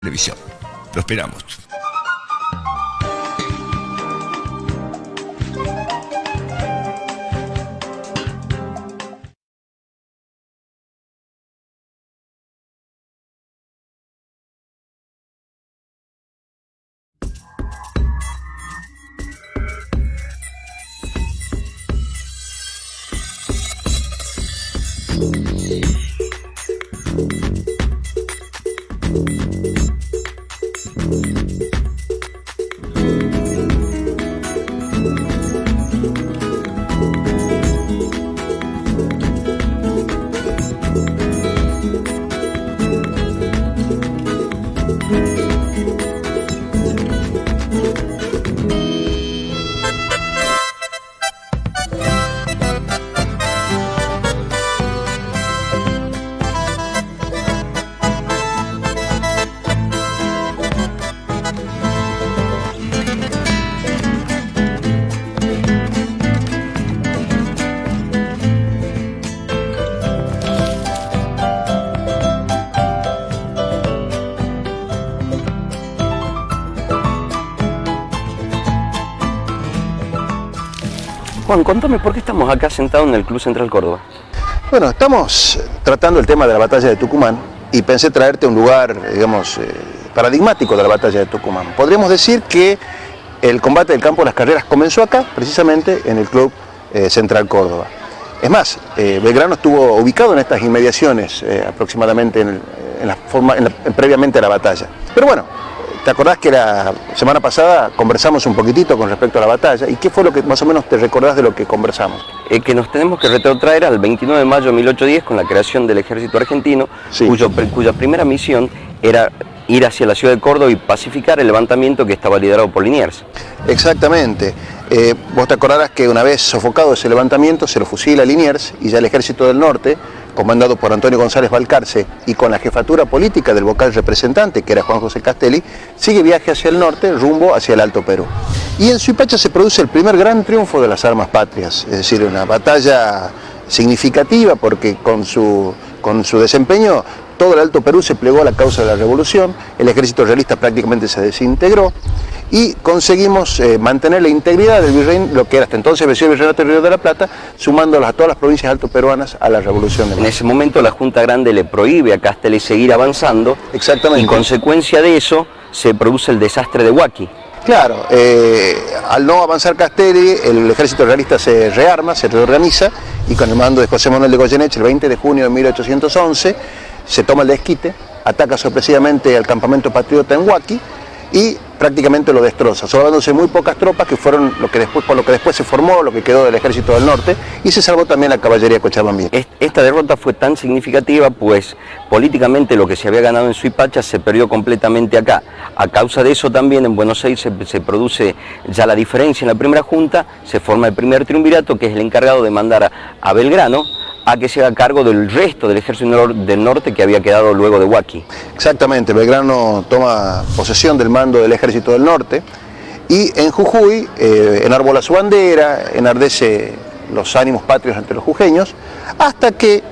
Televisión. Lo esperamos. Juan, contame, ¿por qué estamos acá sentados en el Club Central Córdoba? Bueno, estamos tratando el tema de la batalla de Tucumán y pensé traerte a un lugar, digamos, paradigmático de la batalla de Tucumán. Podríamos decir que el combate del campo de las carreras comenzó acá, precisamente en el Club Central Córdoba. Es más, Belgrano estuvo ubicado en estas inmediaciones aproximadamente previamente a la batalla. Pero bueno, ¿te acordás que la semana pasada conversamos un poquitito con respecto a la batalla? ¿Y qué fue lo que más o menos te recordás de lo que conversamos? Que nos tenemos que retrotraer al 29 de mayo de 1810 con la creación del ejército argentino, sí, cuya primera misión era ir hacia la ciudad de Córdoba y pacificar el levantamiento que estaba liderado por Liniers. Exactamente. Vos te acordarás que una vez sofocado ese levantamiento se lo fusila Liniers y ya el ejército del norte, comandado por Antonio González Balcarce y con la jefatura política del vocal representante, que era Juan José Castelli, sigue viaje hacia el norte, rumbo hacia el Alto Perú. Y en Suipacha se produce el primer gran triunfo de las armas patrias, es decir, una batalla significativa porque con su desempeño todo el Alto Perú se plegó a la causa de la revolución, el ejército realista prácticamente se desintegró y conseguimos mantener la integridad del virreinato, lo que era hasta entonces el virreinato del Río de la Plata, sumándolas a todas las provincias altoperuanas a la revolución de mayo. En ese momento la Junta Grande le prohíbe a Castelli seguir avanzando. Exactamente. Y consecuencia de eso se produce el desastre de Huaki. Claro, al no avanzar Castelli, el ejército realista se rearma, se reorganiza y con el mando de José Manuel de Goyeneche el 20 de junio de 1811 se toma el desquite, ataca sorpresivamente al campamento patriota en Huaki y prácticamente lo destroza, sobrándose muy pocas tropas que fueron por lo que después se formó, lo que quedó del ejército del norte, y se salvó también la caballería cochabambina. Esta derrota fue tan significativa, pues políticamente lo que se había ganado en Suipacha se perdió completamente acá. A causa de eso también en Buenos Aires se produce ya la diferencia en la primera junta, se forma el primer triunvirato, que es el encargado de mandar a Belgrano a que se haga cargo del resto del ejército del norte que había quedado luego de Huaki. Exactamente, Belgrano toma posesión del mando del ejército del norte y en Jujuy enarbola su bandera, enardece los ánimos patrios ante los jujeños, hasta que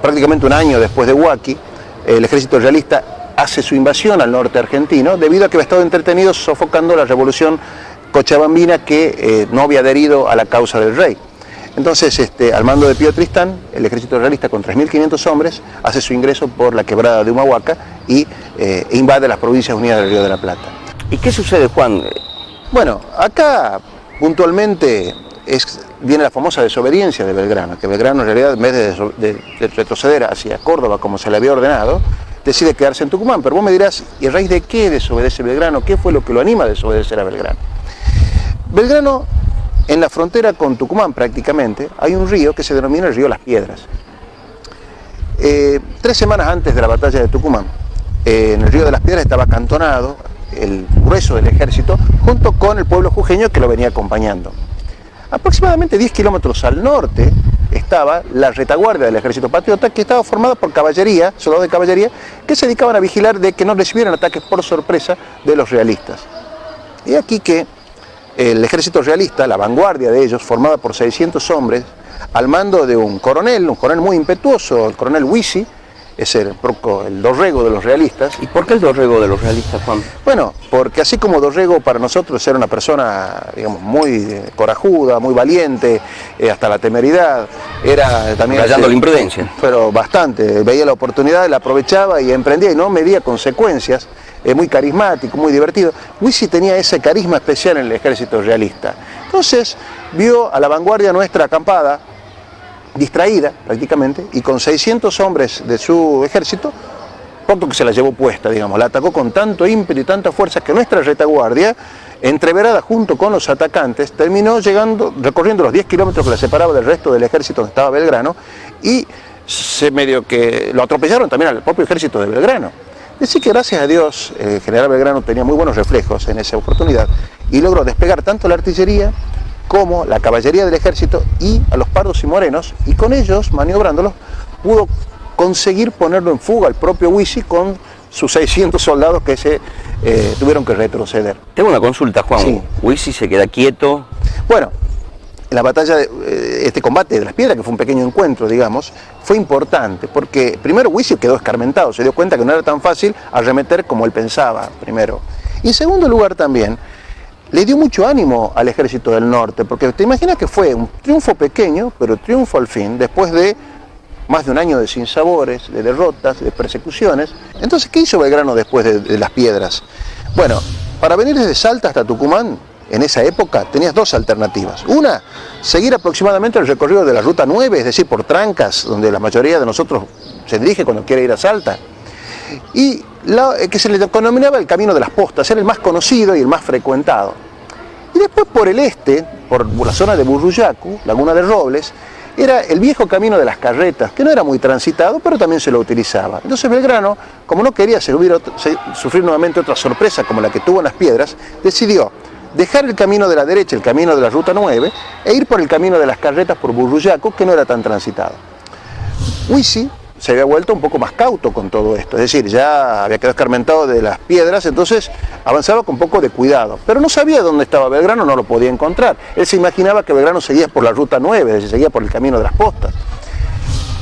prácticamente un año después de Huaki, el ejército realista hace su invasión al norte argentino debido a que había estado entretenido sofocando la revolución cochabambina que no había adherido a la causa del rey. Entonces, al mando de Pío Tristán, el ejército realista con 3.500 hombres hace su ingreso por la quebrada de Humahuaca y invade las provincias unidas del Río de la Plata. ¿Y qué sucede, Juan? Bueno, acá puntualmente viene la famosa desobediencia de Belgrano, que Belgrano en realidad en vez de retroceder hacia Córdoba como se le había ordenado, decide quedarse en Tucumán. Pero vos me dirás, ¿y a raíz de qué desobedece Belgrano? ¿Qué fue lo que lo anima a desobedecer a Belgrano? Belgrano, en la frontera con Tucumán prácticamente, hay un río que se denomina el río Las Piedras. 3 semanas antes de la batalla de Tucumán, en el río de Las Piedras estaba acantonado el grueso del ejército junto con el pueblo jujeño que lo venía acompañando. Aproximadamente 10 kilómetros al norte estaba la retaguardia del ejército patriota, que estaba formada por caballería, soldados de caballería, que se dedicaban a vigilar de que no recibieran ataques por sorpresa de los realistas. Y aquí que el ejército realista, la vanguardia de ellos, formada por 600 hombres, al mando de un coronel muy impetuoso, el coronel Huisi, es el dorrego de los realistas. ¿Y por qué el dorrego de los realistas, Juan? Bueno, porque así como Dorrego para nosotros era una persona, digamos, muy corajuda, muy valiente, hasta la temeridad, era también... Rayando la imprudencia. Pero bastante, veía la oportunidad, la aprovechaba y emprendía y no medía consecuencias, muy carismático, muy divertido. Huici tenía ese carisma especial en el ejército realista. Entonces vio a la vanguardia nuestra acampada, distraída prácticamente, y con 600 hombres de su ejército, poco que se la llevó puesta, digamos, la atacó con tanto ímpetu y tanta fuerza que nuestra retaguardia, entreverada junto con los atacantes, terminó recorriendo los 10 kilómetros que la separaba del resto del ejército donde estaba Belgrano, y se medio que lo atropellaron también al propio ejército de Belgrano. Decir que gracias a Dios el general Belgrano tenía muy buenos reflejos en esa oportunidad y logró despegar tanto la artillería como la caballería del ejército y a los pardos y morenos, y con ellos, maniobrándolos, pudo conseguir ponerlo en fuga al propio Huici con sus 600 soldados que se tuvieron que retroceder. Tengo una consulta, Juan. Sí. Huici se queda quieto. Bueno, la batalla, este combate de las piedras, que fue un pequeño encuentro, digamos, fue importante, porque primero Huici quedó escarmentado, se dio cuenta que no era tan fácil arremeter como él pensaba, primero. Y en segundo lugar también, le dio mucho ánimo al ejército del norte, porque te imaginas que fue un triunfo pequeño, pero triunfo al fin, después de más de un año de sinsabores, de derrotas, de persecuciones. Entonces, ¿qué hizo Belgrano después de las piedras? Bueno, para venir desde Salta hasta Tucumán, en esa época, tenías dos alternativas. Una, seguir aproximadamente el recorrido de la Ruta 9, es decir, por Trancas, donde la mayoría de nosotros se dirige cuando quiere ir a Salta. Y que se le denominaba el Camino de las Postas, era el más conocido y el más frecuentado. Y después por el este, por la zona de Burruyacu, Laguna de Robles, era el viejo camino de las carretas, que no era muy transitado, pero también se lo utilizaba. Entonces Belgrano, como no quería sufrir nuevamente otra sorpresa como la que tuvo en las piedras, decidió dejar el camino de la derecha, el camino de la Ruta 9, e ir por el camino de las carretas por Burruyacu, que no era tan transitado. Huici se había vuelto un poco más cauto con todo esto, es decir, ya había quedado escarmentado de las piedras, entonces avanzaba con un poco de cuidado, pero no sabía dónde estaba Belgrano, no lo podía encontrar. Él se imaginaba que Belgrano seguía por la Ruta 9, es decir, seguía por el camino de las postas,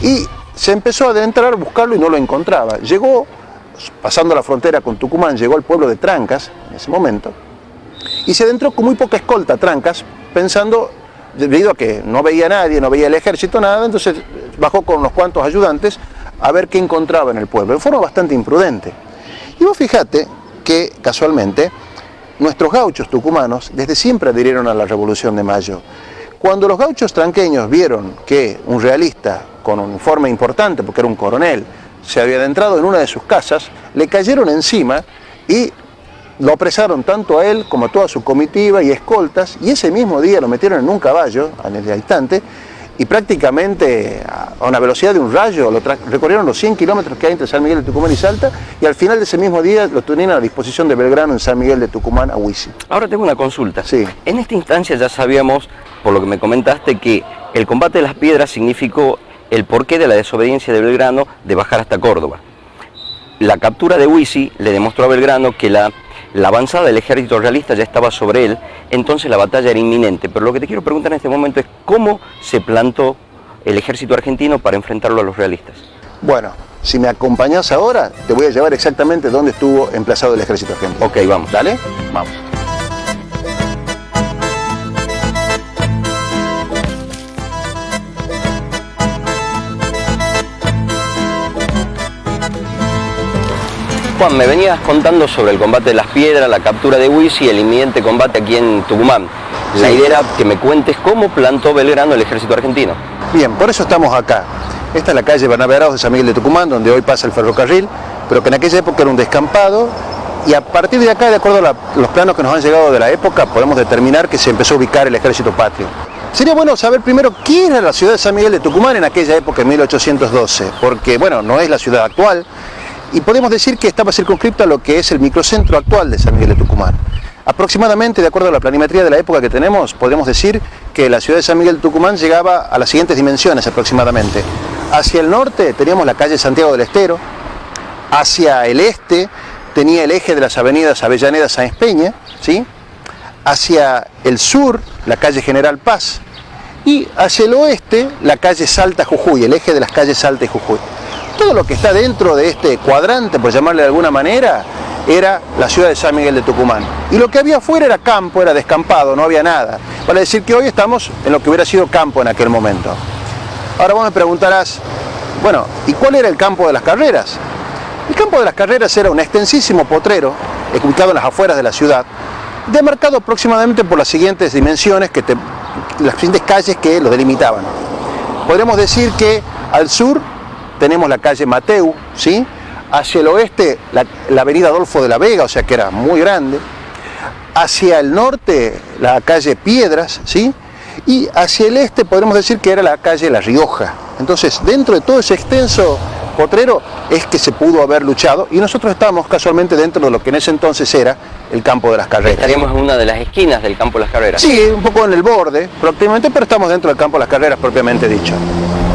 y se empezó a adentrar a buscarlo y no lo encontraba. Llegó, pasando la frontera con Tucumán, llegó al pueblo de Trancas en ese momento, y se adentró con muy poca escolta a Trancas, pensando, debido a que no veía a nadie, no veía el ejército, nada, entonces bajó con unos cuantos ayudantes a ver qué encontraba en el pueblo, de forma bastante imprudente. Y vos fijate que, casualmente, nuestros gauchos tucumanos desde siempre adhirieron a la Revolución de Mayo. Cuando los gauchos tranqueños vieron que un realista con un uniforme importante, porque era un coronel, se había adentrado en una de sus casas, le cayeron encima y lo apresaron tanto a él como a toda su comitiva y escoltas, y ese mismo día lo metieron en un caballo, en el instante, y prácticamente a una velocidad de un rayo recorrieron los 100 kilómetros que hay entre San Miguel de Tucumán y Salta, y al final de ese mismo día lo tenían a disposición de Belgrano en San Miguel de Tucumán a Huici. Ahora tengo una consulta. Sí. En esta instancia ya sabíamos, por lo que me comentaste, que el combate de las piedras significó el porqué de la desobediencia de Belgrano de bajar hasta Córdoba. La captura de Huici le demostró a Belgrano que la avanzada del ejército realista ya estaba sobre él, entonces la batalla era inminente. Pero lo que te quiero preguntar en este momento es cómo se plantó el ejército argentino para enfrentarlo a los realistas. Bueno, si me acompañás ahora, te voy a llevar exactamente dónde estuvo emplazado el ejército argentino. Ok, vamos. ¿Dale? Vamos. Juan, me venías contando sobre el combate de las piedras, la captura de Huici y el inminente combate aquí en Tucumán. La idea era que me cuentes cómo plantó Belgrano el ejército argentino. Bien, por eso estamos acá. Esta es la calle Bernabé Arauz de San Miguel de Tucumán, donde hoy pasa el ferrocarril, pero que en aquella época era un descampado, y a partir de acá, de acuerdo a los planos que nos han llegado de la época, podemos determinar que se empezó a ubicar el ejército patrio. Sería bueno saber primero qué era la ciudad de San Miguel de Tucumán en aquella época, en 1812, porque, bueno, no es la ciudad actual, y podemos decir que estaba circunscripta a lo que es el microcentro actual de San Miguel de Tucumán. Aproximadamente, de acuerdo a la planimetría de la época que tenemos, podemos decir que la ciudad de San Miguel de Tucumán llegaba a las siguientes dimensiones aproximadamente. Hacia el norte teníamos la calle Santiago del Estero, hacia el este tenía el eje de las avenidas Avellaneda Sáenz Peña, ¿sí? Hacia el sur la calle General Paz, y hacia el oeste la calle Salta Jujuy, el eje de las calles Salta y Jujuy. todo lo que está dentro de este cuadrante, por llamarle de alguna manera, era la ciudad de San Miguel de Tucumán. Y lo que había afuera era campo, era descampado, no había nada. Vale decir que hoy estamos en lo que hubiera sido campo en aquel momento. Ahora vos me preguntarás, bueno, ¿y cuál era el campo de las carreras? El campo de las carreras era un extensísimo potrero, ubicado en las afueras de la ciudad, demarcado aproximadamente por las siguientes dimensiones, las siguientes calles que lo delimitaban. Podríamos decir que al sur tenemos la calle Mateu, ¿sí? Hacia el oeste la avenida Adolfo de la Vega, o sea que era muy grande. Hacia el norte la calle Piedras, ¿sí? Y hacia el este podríamos decir que era la calle La Rioja. Entonces, dentro de todo ese extenso potrero es que se pudo haber luchado, y nosotros estábamos casualmente dentro de lo que en ese entonces era el campo de las carreras. Estaríamos en una de las esquinas del campo de las carreras. Sí, un poco en el borde, prácticamente, pero estamos dentro del campo de las carreras propiamente dicho.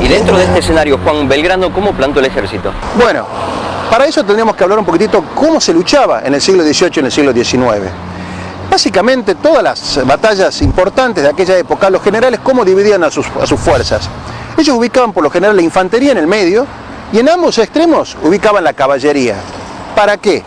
Y dentro de este escenario, Juan, Belgrano, ¿cómo plantó el ejército? Bueno, para eso tendríamos que hablar un poquitito cómo se luchaba en el siglo XVIII y en el siglo XIX. Básicamente todas las batallas importantes de aquella época, los generales cómo dividían a sus fuerzas. Ellos ubicaban por lo general la infantería en el medio y en ambos extremos ubicaban la caballería. ¿Para qué?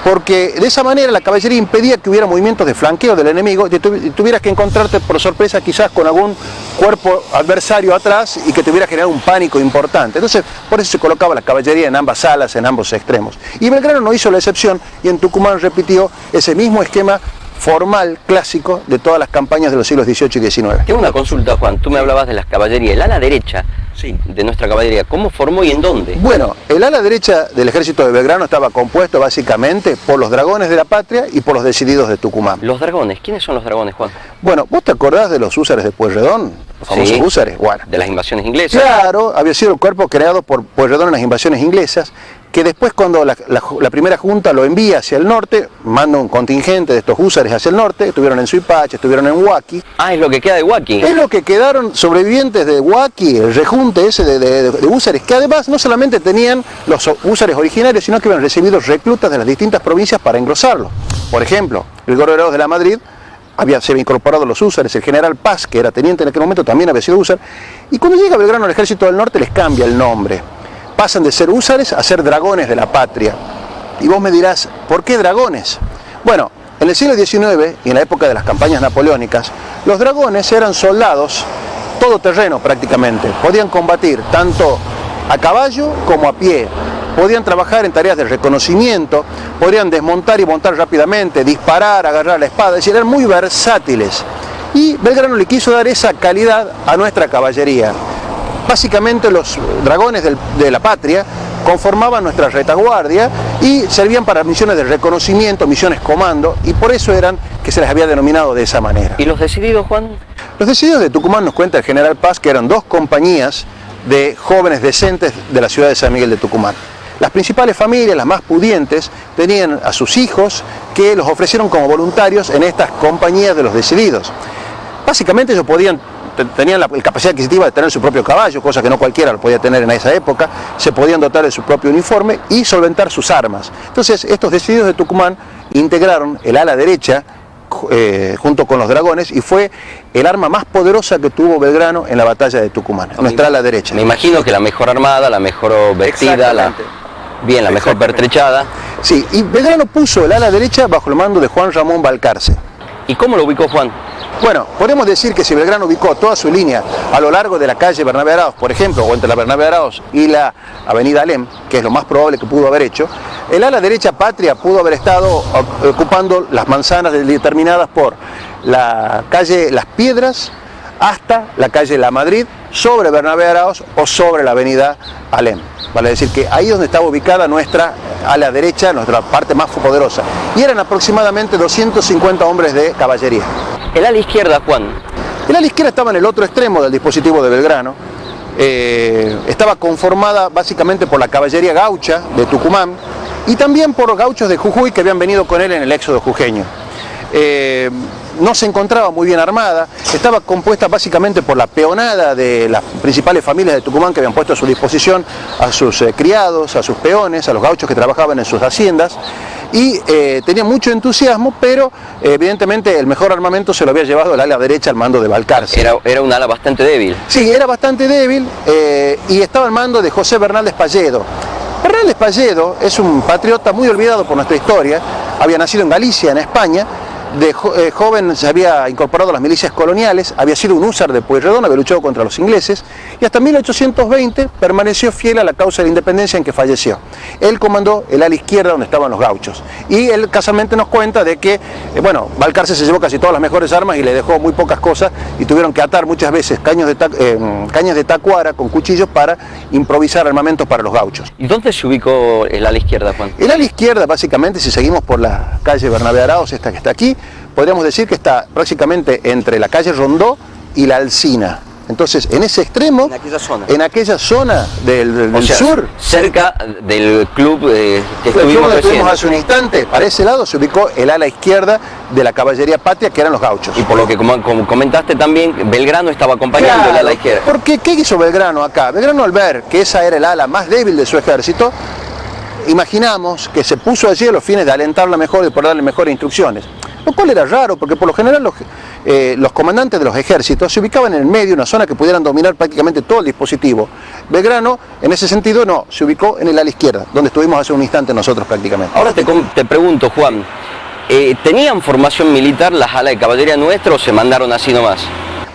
Porque de esa manera la caballería impedía que hubiera movimientos de flanqueo del enemigo y tuvieras que encontrarte por sorpresa quizás con algún cuerpo adversario atrás y que te hubiera generado un pánico importante. Entonces, por eso se colocaba la caballería en ambas alas, en ambos extremos. Y Belgrano no hizo la excepción y en Tucumán repitió ese mismo esquema formal, clásico, de todas las campañas de los siglos XVIII y XIX. Tengo una consulta, Juan. Tú me hablabas de las caballerías. El ala derecha de nuestra caballería, ¿cómo formó y en dónde? Bueno, el ala derecha del ejército de Belgrano estaba compuesto básicamente por los dragones de la patria y por los decididos de Tucumán. ¿Los dragones? ¿Quiénes son los dragones, Juan? Bueno, ¿vos te acordás de los húsares de Pueyrredón? Los famosos húsares. Bueno, de las invasiones inglesas. Claro, había sido el cuerpo creado por Pueyrredón en las invasiones inglesas, que después cuando la primera junta lo envía hacia el norte, manda un contingente de estos húsares hacia el norte, estuvieron en Suipacha, estuvieron en Huaki. Ah, es lo que queda de Huaki. Es lo que quedaron sobrevivientes de Huaki, el rejunte ese de húsares, que además no solamente tenían los húsares originarios, sino que habían recibido reclutas de las distintas provincias para engrosarlo. Por ejemplo, el Gobernador de la Madrid se había incorporado los húsares, el general Paz, que era teniente en aquel momento, también había sido húsar, y cuando llega Belgrano al ejército del norte les cambia el nombre. Pasan de ser húsares a ser dragones de la patria. Y vos me dirás, ¿por qué dragones? Bueno, en el siglo XIX y en la época de las campañas napoleónicas, los dragones eran soldados todoterreno prácticamente. Podían combatir tanto a caballo como a pie. Podían trabajar en tareas de reconocimiento, podían desmontar y montar rápidamente, disparar, agarrar la espada, es decir, eran muy versátiles. Y Belgrano le quiso dar esa calidad a nuestra caballería. Básicamente los dragones de la patria conformaban nuestra retaguardia y servían para misiones de reconocimiento, misiones comando, y por eso eran que se les había denominado de esa manera. ¿Y los decididos, Juan? Los decididos de Tucumán, nos cuenta el general Paz, que eran dos compañías de jóvenes decentes de la ciudad de San Miguel de Tucumán. Las principales familias, las más pudientes, tenían a sus hijos que los ofrecieron como voluntarios en estas compañías de los decididos. Básicamente ellos tenían la capacidad adquisitiva de tener su propio caballo, cosa que no cualquiera lo podía tener en esa época, se podían dotar de su propio uniforme y solventar sus armas. Entonces estos decididos de Tucumán integraron el ala derecha junto con los dragones y fue el arma más poderosa que tuvo Belgrano en la batalla de Tucumán, nuestra ala derecha. Me imagino que la mejor armada, la mejor vestida, la mejor pertrechada. Sí, y Belgrano puso el ala derecha bajo el mando de Juan Ramón Balcarce. ¿Y cómo lo ubicó Juan? Bueno, podemos decir que si Belgrano ubicó toda su línea a lo largo de la calle Bernabé Araoz, por ejemplo, o entre la Bernabé Araoz y la avenida Alem, que es lo más probable que pudo haber hecho, el ala derecha patria pudo haber estado ocupando las manzanas determinadas por la calle Las Piedras hasta la calle La Madrid, sobre Bernabé Araoz o sobre la avenida Alem. Vale decir que ahí es donde estaba ubicada nuestra ala derecha, nuestra parte más poderosa. Y eran aproximadamente 250 hombres de caballería. ¿El ala izquierda, Juan? El ala izquierda estaba en el otro extremo del dispositivo de Belgrano. Estaba conformada básicamente por la caballería gaucha de Tucumán y también por los gauchos de Jujuy que habían venido con él en el éxodo jujeño. No se encontraba muy bien armada, estaba compuesta básicamente por la peonada de las principales familias de Tucumán que habían puesto a su disposición a sus criados, a sus peones, a los gauchos que trabajaban en sus haciendas, y tenía mucho entusiasmo, pero evidentemente el mejor armamento se lo había llevado el ala derecha al mando de Balcarce. Era un ala bastante débil. Sí, era bastante débil y estaba al mando de José Bernal de Espalledo. Bernal de Espalledo es un patriota muy olvidado por nuestra historia, había nacido en Galicia, en España. De joven se había incorporado a las milicias coloniales, había sido un húsar de Pueyrredón, había luchado contra los ingleses y hasta 1820 permaneció fiel a la causa de la independencia en que falleció. Él comandó el ala izquierda donde estaban los gauchos y él casualmente nos cuenta de que, bueno, Balcarce se llevó casi todas las mejores armas y le dejó muy pocas cosas y tuvieron que atar muchas veces cañas de tacuara con cuchillos para improvisar armamentos para los gauchos. ¿Y dónde se ubicó el ala izquierda, Juan? El ala izquierda, básicamente, si seguimos por la calle Bernabé Araoz, esta que está aquí, podríamos decir que está prácticamente entre la calle Rondó y la Alsina. Entonces, en ese extremo, en aquella zona del sur, cerca del club que estuvimos hace un instante, para ese lado se ubicó el ala izquierda de la caballería patria, que eran los gauchos. Y por lo que como comentaste también, Belgrano estaba acompañando el ala izquierda. Porque, ¿qué hizo Belgrano acá? Belgrano, al ver que esa era el ala más débil de su ejército, imaginamos que se puso allí a los fines de alentarla mejor y por darle mejores instrucciones. Lo cual era raro, porque por lo general los comandantes de los ejércitos se ubicaban en el medio, una zona que pudieran dominar prácticamente todo el dispositivo. Belgrano, en ese sentido, no, se ubicó en el ala izquierda, donde estuvimos hace un instante nosotros prácticamente. Ahora te pregunto, Juan, ¿tenían formación militar las alas de caballería nuestras o se mandaron así nomás?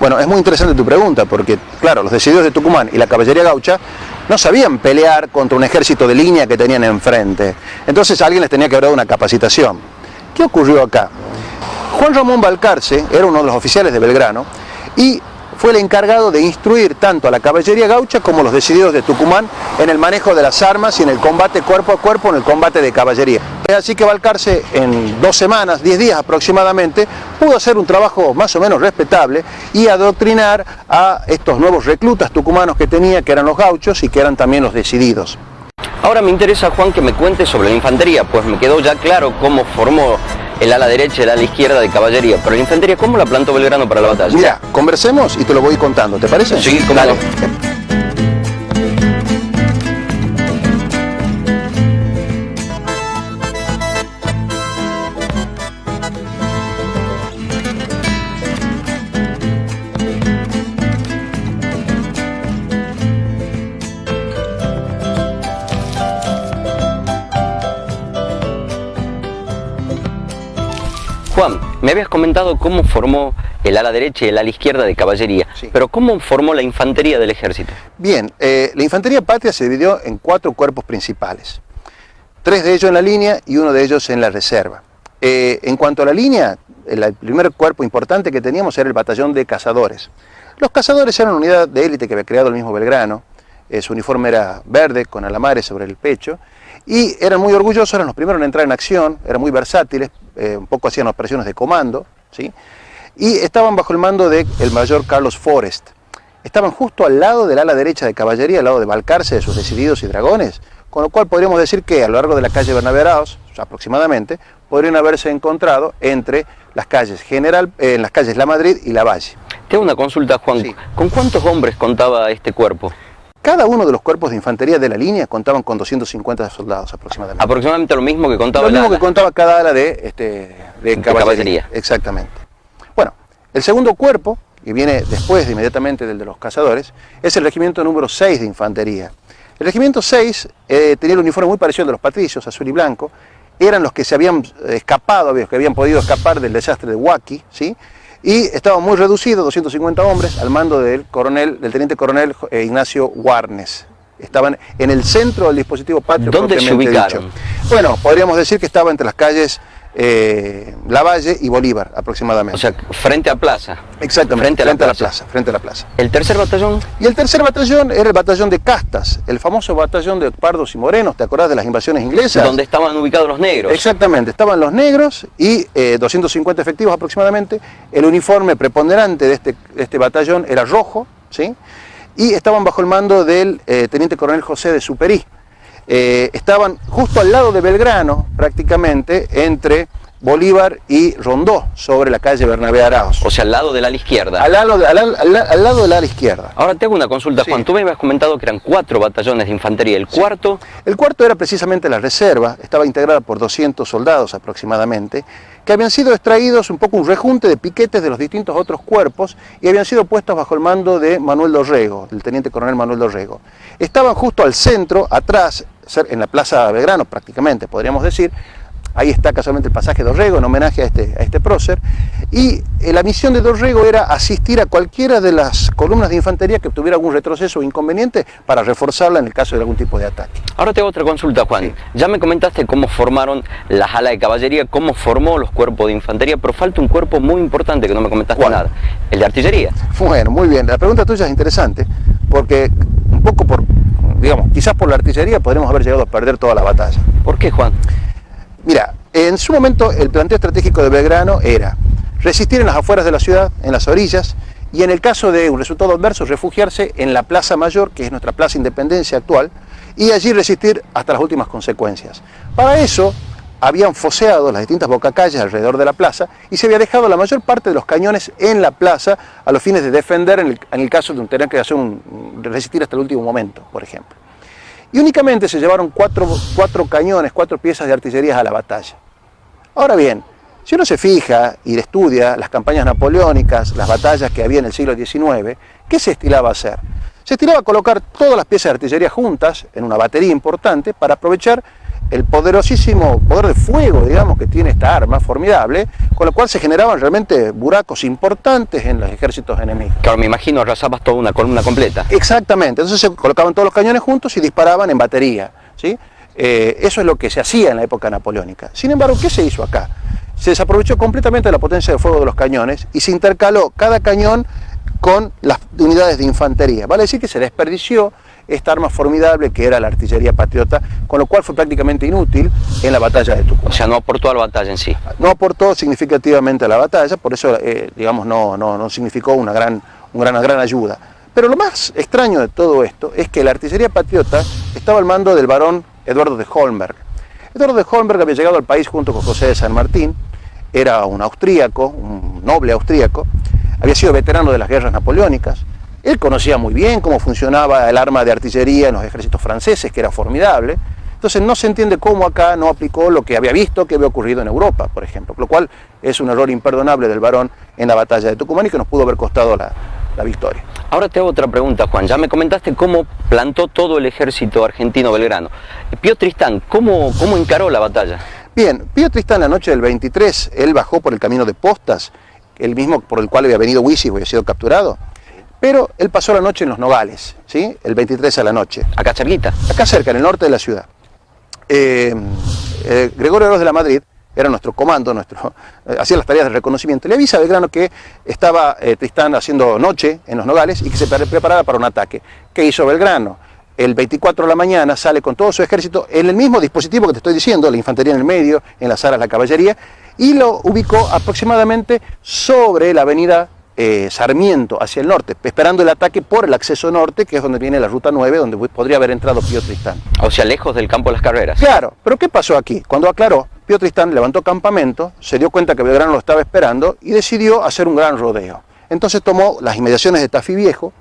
Bueno, es muy interesante tu pregunta, porque, claro, los decididos de Tucumán y la caballería gaucha no sabían pelear contra un ejército de línea que tenían enfrente. Entonces alguien les tenía que haber dado una capacitación. ¿Qué ocurrió acá? Juan Ramón Balcarce era uno de los oficiales de Belgrano y fue el encargado de instruir tanto a la caballería gaucha como a los decididos de Tucumán en el manejo de las armas y en el combate cuerpo a cuerpo, en el combate de caballería. Así que Balcarce en 2 semanas, 10 días aproximadamente, pudo hacer un trabajo más o menos respetable y adoctrinar a estos nuevos reclutas tucumanos que tenía, que eran los gauchos y que eran también los decididos. Ahora me interesa, Juan, que me cuentes sobre la infantería, pues me quedó ya claro cómo formó el ala derecha y el ala izquierda de caballería, pero la infantería, ¿cómo la plantó Belgrano para la batalla? Mira, conversemos y te lo voy contando, ¿te parece? Sí, cómo no. Juan, me habías comentado cómo formó el ala derecha y el ala izquierda de caballería, sí. Pero ¿cómo formó la infantería del ejército? Bien, la infantería patria se dividió en 4 cuerpos principales, 3 de ellos en la línea y 1 de ellos en la reserva. En cuanto a la línea, el primer cuerpo importante que teníamos era el batallón de cazadores. Los cazadores eran una unidad de élite que había creado el mismo Belgrano, su uniforme era verde con alamares sobre el pecho y eran muy orgullosos, eran los primeros en entrar en acción, eran muy versátiles, un poco hacían operaciones de comando, ¿sí? Y estaban bajo el mando del mayor Carlos Forrest. Estaban justo al lado del ala derecha de caballería, al lado de Balcarce, de sus decididos y dragones, con lo cual podríamos decir que a lo largo de la calle Bernabé Araoz, aproximadamente, podrían haberse encontrado entre las calles las calles La Madrid y La Valle. Tengo una consulta, Juan. Sí. ¿Con cuántos hombres contaba este cuerpo? Cada uno de los cuerpos de infantería de la línea contaban con 250 soldados aproximadamente. Aproximadamente lo mismo que contaba Lo mismo el ala. que contaba cada ala de caballería. Exactamente. Bueno, el segundo cuerpo, que viene después inmediatamente del de los cazadores, es el regimiento número 6 de infantería. El regimiento 6 tenía el uniforme muy parecido al de los patricios, azul y blanco. Eran los que se habían escapado, los que habían podido escapar del desastre de Huaki, ¿sí? Y estaban muy reducidos, 250 hombres, al mando del teniente coronel Ignacio Warnes. Estaban en el centro del dispositivo patrio. ¿Dónde se ubicaron? Dicho. Bueno, podríamos decir que estaba entre las calles Lavalle y Bolívar, aproximadamente. O sea, frente a plaza. Exactamente, frente a la plaza. ¿El tercer batallón? Y el tercer batallón era el batallón de Castas, el famoso batallón de pardos y morenos, ¿te acordás de las invasiones inglesas? Donde estaban ubicados los negros. Exactamente, estaban los negros y 250 efectivos aproximadamente. El uniforme preponderante de este batallón era rojo, ¿sí? Y estaban bajo el mando del teniente coronel José de Superí. Estaban justo al lado de Belgrano, prácticamente, entre Bolívar y Rondó, sobre la calle Bernabé Arauz. O sea, al lado del ala izquierda. Al lado del ala izquierda. Ahora te hago una consulta, Juan. Sí. Tú me habías comentado que eran 4 batallones de infantería. ¿El cuarto? El cuarto era precisamente la reserva, estaba integrada por 200 soldados aproximadamente, que habían sido extraídos, un poco un rejunte de piquetes de los distintos otros cuerpos, y habían sido puestos bajo el mando de Manuel Dorrego, del teniente coronel Manuel Dorrego. Estaban justo al centro, atrás, en la Plaza Belgrano prácticamente, podríamos decir. Ahí está casualmente el pasaje de Dorrego en homenaje a este prócer. Y la misión de Dorrego era asistir a cualquiera de las columnas de infantería que tuviera algún retroceso o inconveniente para reforzarla en el caso de algún tipo de ataque. Ahora te hago otra consulta, Juan. Sí. Ya me comentaste cómo formaron las alas de caballería, cómo formó los cuerpos de infantería, pero falta un cuerpo muy importante que no me comentaste ¿Cuál? nada. El de artillería. Bueno, muy bien. La pregunta tuya es interesante porque un poco quizás por la artillería podremos haber llegado a perder toda la batalla. ¿Por qué, Juan? Mira, en su momento el planteo estratégico de Belgrano era resistir en las afueras de la ciudad, en las orillas, y en el caso de un resultado adverso, refugiarse en la Plaza Mayor, que es nuestra Plaza Independencia actual, y allí resistir hasta las últimas consecuencias. Para eso habían foseado las distintas bocacalles alrededor de la plaza y se había dejado la mayor parte de los cañones en la plaza a los fines de defender en el caso de tener que resistir hasta el último momento, por ejemplo. Y únicamente se llevaron cuatro cañones, 4 piezas de artillería a la batalla. Ahora bien, si uno se fija y estudia las campañas napoleónicas, las batallas que había en el siglo XIX, ¿qué se estilaba hacer? Se estilaba colocar todas las piezas de artillería juntas en una batería importante para aprovechar el poderosísimo poder de fuego, digamos, que tiene esta arma formidable, con la cual se generaban realmente buracos importantes en los ejércitos enemigos. Claro, me imagino, arrasabas toda una columna completa. Exactamente, entonces se colocaban todos los cañones juntos y disparaban en batería, ¿sí? Eso es lo que se hacía en la época napoleónica. Sin embargo, ¿qué se hizo acá? Se desaprovechó completamente la potencia de fuego de los cañones y se intercaló cada cañón con las unidades de infantería. Vale decir que se desperdició esta arma formidable que era la artillería patriota, con lo cual fue prácticamente inútil en la batalla de Tucumán. O sea, no aportó a la batalla en sí. No aportó significativamente a la batalla, por eso digamos, no significó una gran ayuda. Pero lo más extraño de todo esto es que la artillería patriota estaba al mando del barón Eduardo de Holmberg. Eduardo de Holmberg había llegado al país junto con José de San Martín, era un austríaco, un noble austríaco, había sido veterano de las guerras napoleónicas. Él conocía muy bien cómo funcionaba el arma de artillería en los ejércitos franceses, que era formidable. Entonces no se entiende cómo acá no aplicó lo que había visto que había ocurrido en Europa, por ejemplo, lo cual es un error imperdonable del barón en la batalla de Tucumán y que nos pudo haber costado la victoria. Ahora te hago otra pregunta, Juan. Ya me comentaste cómo plantó todo el ejército argentino Belgrano. Pío Tristán, ¿cómo encaró la batalla? Bien, Pío Tristán la noche del 23, él bajó por el camino de Postas, el mismo por el cual había venido Huici y había sido capturado. Pero él pasó la noche en Los Nogales, ¿sí? El 23 a la noche. Acá cerquita. Acá cerca, en el norte de la ciudad. Gregorio Oroz de la Madrid era nuestro comando, hacía las tareas de reconocimiento. Le avisa a Belgrano que estaba Tristán haciendo noche en Los Nogales y que se preparaba para un ataque. ¿Qué hizo Belgrano? El 24 de la mañana sale con todo su ejército en el mismo dispositivo que te estoy diciendo, la infantería en el medio, en las alas la caballería, y lo ubicó aproximadamente sobre la avenida Sarmiento, hacia el norte, esperando el ataque por el acceso norte, que es donde viene la ruta 9, donde podría haber entrado Pío Tristán. O sea, lejos del campo de las carreras. Claro, pero ¿qué pasó aquí? Cuando aclaró, Pío Tristán levantó campamento, se dio cuenta que Belgrano lo estaba esperando y decidió hacer un gran rodeo. Entonces tomó las inmediaciones de Tafí Viejo,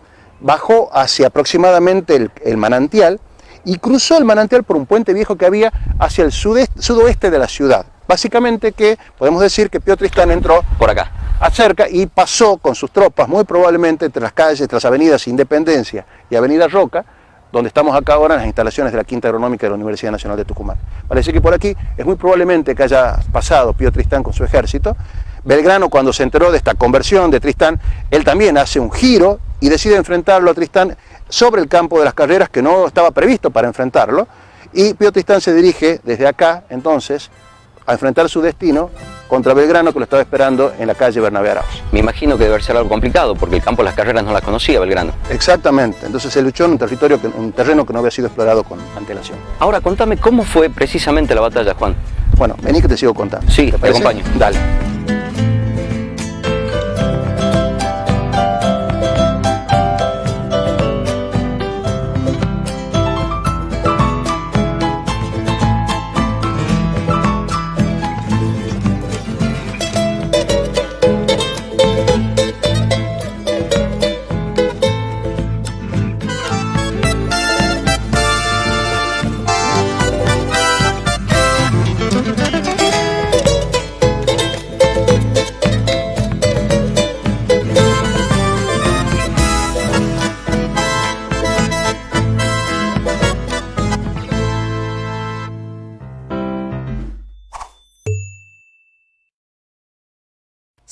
bajó hacia aproximadamente el manantial y cruzó el manantial por un puente viejo que había hacia el sudoeste de la ciudad. Básicamente que podemos decir que Pío Tristán entró por acá, acerca y pasó con sus tropas muy probablemente entre las calles, entre las avenidas Independencia y Avenida Roca, donde estamos acá ahora en las instalaciones de la Quinta Agronómica de la Universidad Nacional de Tucumán. Parece que por aquí es muy probablemente que haya pasado Pío Tristán con su ejército. Belgrano, cuando se enteró de esta conversión de Tristán, él también hace un giro y decide enfrentarlo a Tristán sobre el campo de las carreras, que no estaba previsto para enfrentarlo, y Pío Tristán se dirige desde acá, entonces, a enfrentar su destino contra Belgrano, que lo estaba esperando en la calle Bernabé Arauz. Me imagino que debe ser algo complicado, porque el campo de las carreras no la conocía Belgrano. Exactamente, entonces se luchó en un terreno que no había sido explorado con antelación. Ahora, contame cómo fue precisamente la batalla, Juan. Bueno, vení que te sigo contando. Sí, te acompaño. Dale.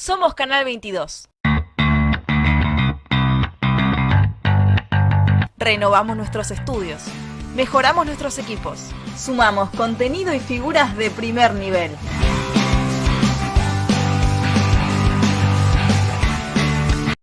Somos Canal 22. Renovamos nuestros estudios. Mejoramos nuestros equipos. Sumamos contenido y figuras de primer nivel.